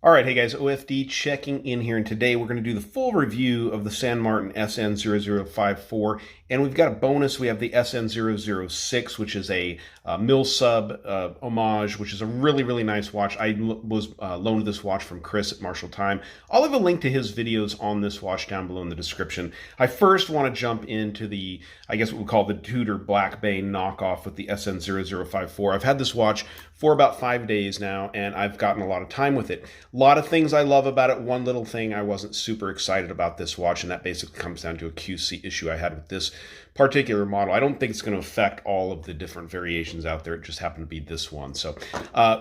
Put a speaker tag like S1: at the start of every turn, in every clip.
S1: All right, hey guys, OFD checking in here, and today we're going to do the full review of the San Martin SN0054, and we've got a bonus. We have the SN006, which is a Mil-Sub homage, which is a really nice watch. I was loaned this watch from Chris at Marshall Time. I'll leave a link to his videos on this watch down below in the description. I first want to jump into the, I guess what we call the Tudor Black Bay knockoff with the SN0054. I've had this watch for about 5 days now, and I've gotten a lot of time with it. A lot of things I love about it. One little thing I wasn't super excited about this watch, and that basically comes down to a QC issue I had with this particular model. I don't think it's going to affect all of the different variations out there. It just happened to be this one. So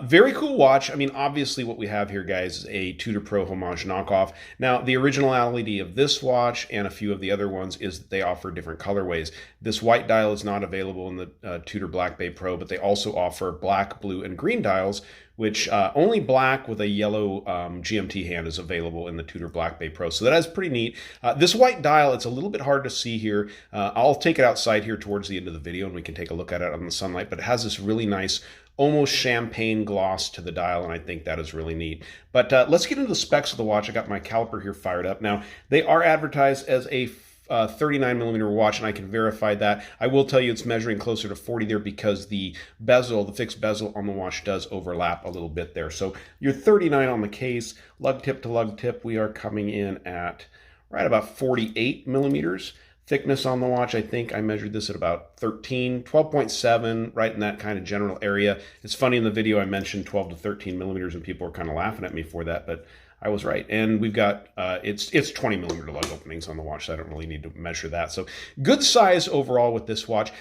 S1: very cool watch. I mean, obviously what we have here, guys, is a Tudor Pro homage knockoff. Now, the originality of this watch and a few of the other ones is that they offer different colorways. This white dial is not available in the Tudor Black Bay Pro, but they also offer black, blue, and green dials, which only black with a yellow GMT hand is available in the Tudor Black Bay Pro. So that is pretty neat. This white dial, it's a little bit hard to see here. I'll take it outside here towards the end of the video and we can take a look at it on the sunlight, but it has this really nice almost champagne gloss to the dial, and I think that is really neat. But let's get into the specs of the watch. I got my caliper here fired up. Now, they are advertised as a 39 millimeter watch, and I can verify that. I will tell you it's measuring closer to 40 there because the bezel, the fixed bezel on the watch does overlap a little bit there. So you're 39 on the case. Lug tip to lug tip, we are coming in at right about 48 millimeters. Thickness on the watch, I think I measured this at about 12.7, right in that kind of general area. It's funny, in the video I mentioned 12 to 13 millimeters, and people were kind of laughing at me for that, but I was right. And we've got, it's 20 millimeter lug openings on the watch, so I don't really need to measure that. So good size overall with this watch.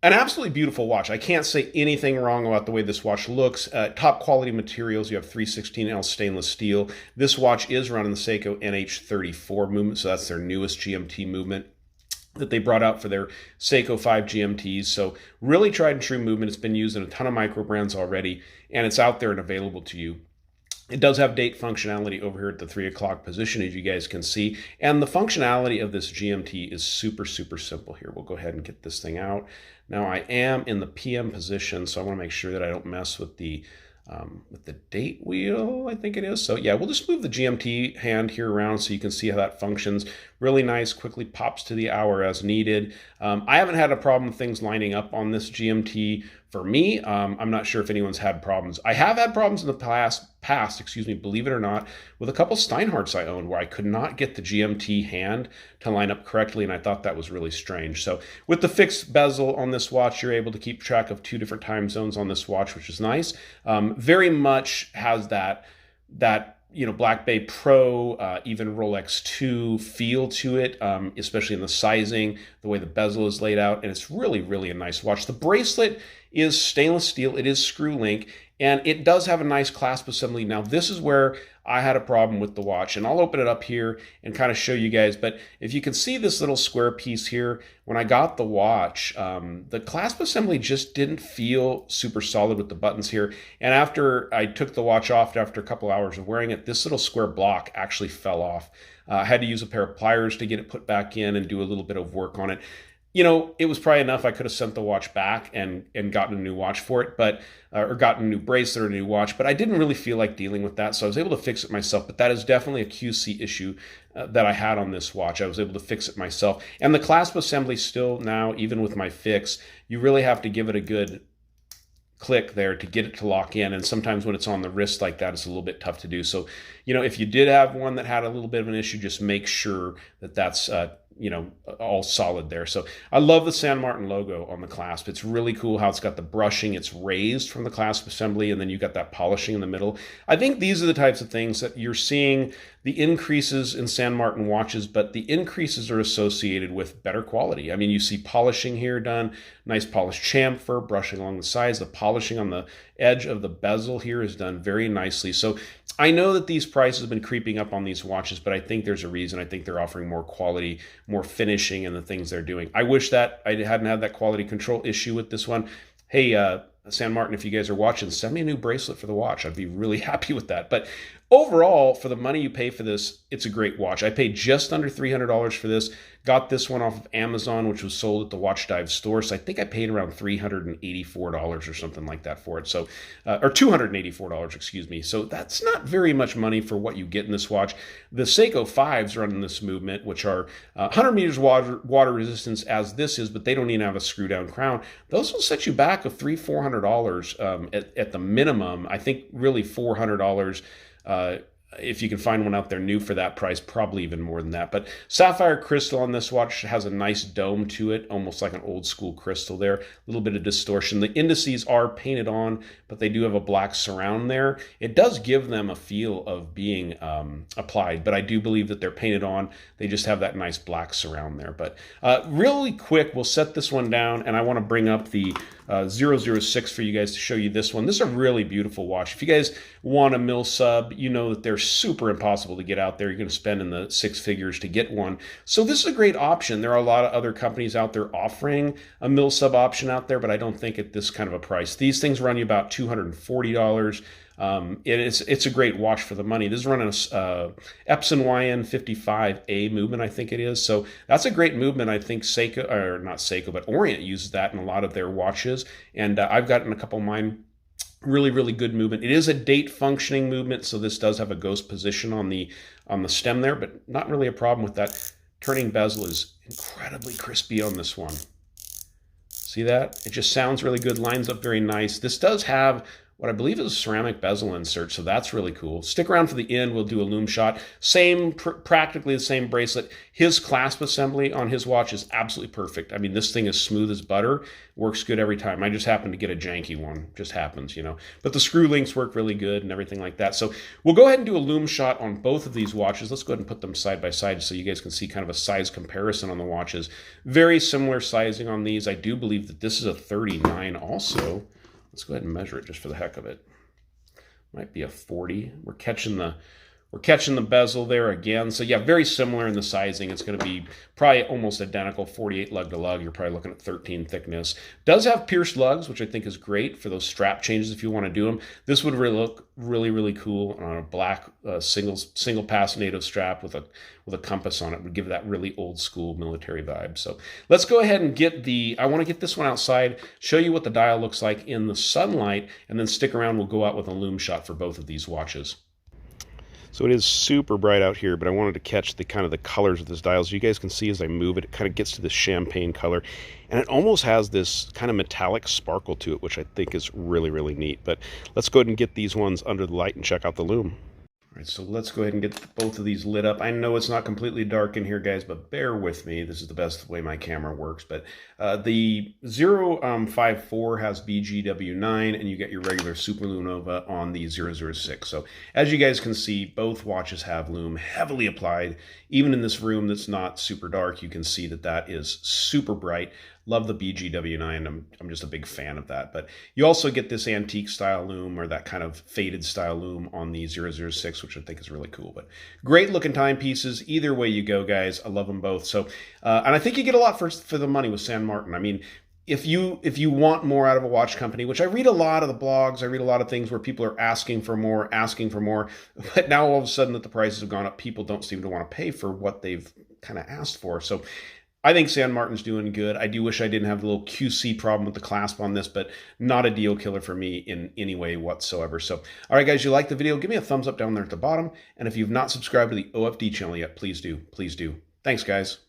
S1: An absolutely beautiful watch. I can't say anything wrong about the way this watch looks. Top quality materials. You have 316L stainless steel. This watch is running the Seiko NH34 movement, so that's their newest GMT movement that they brought out for their Seiko 5 GMTs. So really tried and true movement. It's been used in a ton of micro brands already, and it's out there and available to you. It does have date functionality over here at the 3 o'clock position, as you guys can see. And the functionality of this GMT is super simple here. We'll go ahead and get this thing out. Now, I am in the PM position, so I want to make sure that I don't mess with the date wheel, I think it is. So yeah, we'll just move the GMT hand here around so you can see how that functions. Really nice, quickly pops to the hour as needed. I haven't had a problem with things lining up on this GMT for me. I'm not sure if anyone's had problems. I have had problems in the past, excuse me, believe it or not, with a couple Steinhardts I owned where I could not get the GMT hand to line up correctly, and I thought that was really strange. So with the fixed bezel on this watch, you're able to keep track of 2 different time zones on this watch, which is nice. Very much has that Black Bay Pro, even Rolex 2 feel to it, especially in the sizing, the way the bezel is laid out, and it's really a nice watch. The bracelet is stainless steel. It is screw link, and it does have a nice clasp assembly. Now, this is where I had a problem with the watch, and I'll open it up here and kind of show you guys, but if you can see this little square piece here, when I got the watch, the clasp assembly just didn't feel super solid with the buttons here, and after I took the watch off, after a couple hours of wearing it, this little square block actually fell off. I had to use a pair of pliers to get it put back in and do a little bit of work on it. It was probably enough. I could have sent the watch back and gotten a new watch for it, but or gotten a new bracelet or a new watch, but I didn't really feel like dealing with that, so I was able to fix it myself. But that is definitely a QC issue that I had on this watch. I was able to fix it myself. And the clasp assembly still now, even with my fix, you really have to give it a good click there to get it to lock in, and sometimes when it's on the wrist like that, it's a little bit tough to do. So if you did have one that had a little bit of an issue, just make sure that that's all solid there. So I love the San Martin logo on the clasp. It's really cool how it's got the brushing. It's raised from the clasp assembly, and then you got that polishing in the middle. I think these are the types of things that you're seeing the increases in San Martin watches, but the increases are associated with better quality. I mean, you see polishing here done, nice polished chamfer, brushing along the sides. The polishing on the edge of the bezel here is done very nicely. So I know that these prices have been creeping up on these watches, but I think there's a reason. I think they're offering more quality, more finishing in the things they're doing. I wish that I hadn't had that quality control issue with this one. Hey, San Martin, if you guys are watching, send me a new bracelet for the watch. I'd be really happy with that. But overall, for the money you pay for this, it's a great watch. I paid just under $300 for this. Got this one off of Amazon, which was sold at the Watch Dive store. So I think I paid around $384 or something like that for it. So, or $284, excuse me. So that's not very much money for what you get in this watch. The Seiko 5s run in this movement, which are 100 meters water resistance as this is, but they don't even have a screw down crown. Those will set you back of $300-$400 at the minimum. I think really $400. If you can find one out there new for that price, probably even more than that. But sapphire crystal on this watch has a nice dome to it, almost like an old school crystal there. A little bit of distortion. The indices are painted on, but they do have a black surround there. It does give them a feel of being applied, but I do believe that they're painted on. They just have that nice black surround there. But really quick, we'll set this one down, and I want to bring up the 006 for you guys to show you this one. This is a really beautiful watch. If you guys want a Mil-Sub, you know that they're super impossible to get out there. You're going to spend in the six figures to get one. So this is a great option. There are a lot of other companies out there offering a Mil-Sub option out there, but I don't think at this kind of a price. These things run you about $240. It's a great watch for the money. This is running a Epson YN55A movement, I think it is. So that's a great movement. I think Seiko, or not Seiko, but Orient uses that in a lot of their watches. And I've gotten a couple of mine. Really, really good movement. It is a date functioning movement, so this does have a ghost position on the stem there, but not really a problem with that. Turning bezel is incredibly crispy on this one. See that? It just sounds really good, lines up very nice. This does have what I believe is a ceramic bezel insert, so that's really cool. Stick around for the end. We'll do a Lume shot. Practically the same bracelet. His clasp assembly on his watch is absolutely perfect. I mean, this thing is smooth as butter. Works good every time. I just happen to get a janky one. Just happens, you know. But the screw links work really good and everything like that. So we'll go ahead and do a Lume shot on both of these watches. Let's go ahead and put them side by side so you guys can see kind of a size comparison on the watches. Very similar sizing on these. I do believe that this is a 39 also. Let's go ahead and measure it just for the heck of it. Might be a 40. We're catching the bezel there again. So yeah, very similar in the sizing. It's going to be probably almost identical, 48 lug to lug. You're probably looking at 13 thickness. Does have pierced lugs, which I think is great for those strap changes if you want to do them. This would really look really, really cool on a black single pass native strap with a compass on it. It would give that really old school military vibe. So let's go ahead and I want to get this one outside, show you what the dial looks like in the sunlight, and then stick around. We'll go out with a Lume shot for both of these watches. So it is super bright out here, but I wanted to catch the kind of the colors of this dial. So you guys can see as I move it, it kind of gets to this champagne color. And it almost has this kind of metallic sparkle to it, which I think is really, really neat. But let's go ahead and get these ones under the light and check out the Lume. All right, so let's go ahead and get both of these lit up. I know it's not completely dark in here, guys, but bear with me. This is the best way my camera works. But the 054 has BGW9, and you get your regular Supernova on the 006. So as you guys can see, both watches have Lume heavily applied. Even in this room that's not super dark, you can see that that is super bright. Love the BGW9. I'm just a big fan of that. But you also get this antique style Lume, or that kind of faded style Lume on the 006, which I think is really cool. But great looking timepieces. Either way you go, guys. I love them both. So, and I think you get a lot for the money with San Martin. I mean, if you want more out of a watch company, which I read a lot of the blogs, I read a lot of things where people are asking for more, but now all of a sudden that the prices have gone up, people don't seem to want to pay for what they've kind of asked for. So I think San Martin's doing good. I do wish I didn't have the little QC problem with the clasp on this, but not a deal killer for me in any way whatsoever. So, all right, guys, you like the video, give me a thumbs up down there at the bottom. And if you've not subscribed to the OFD channel yet, please do. Please do. Thanks, guys.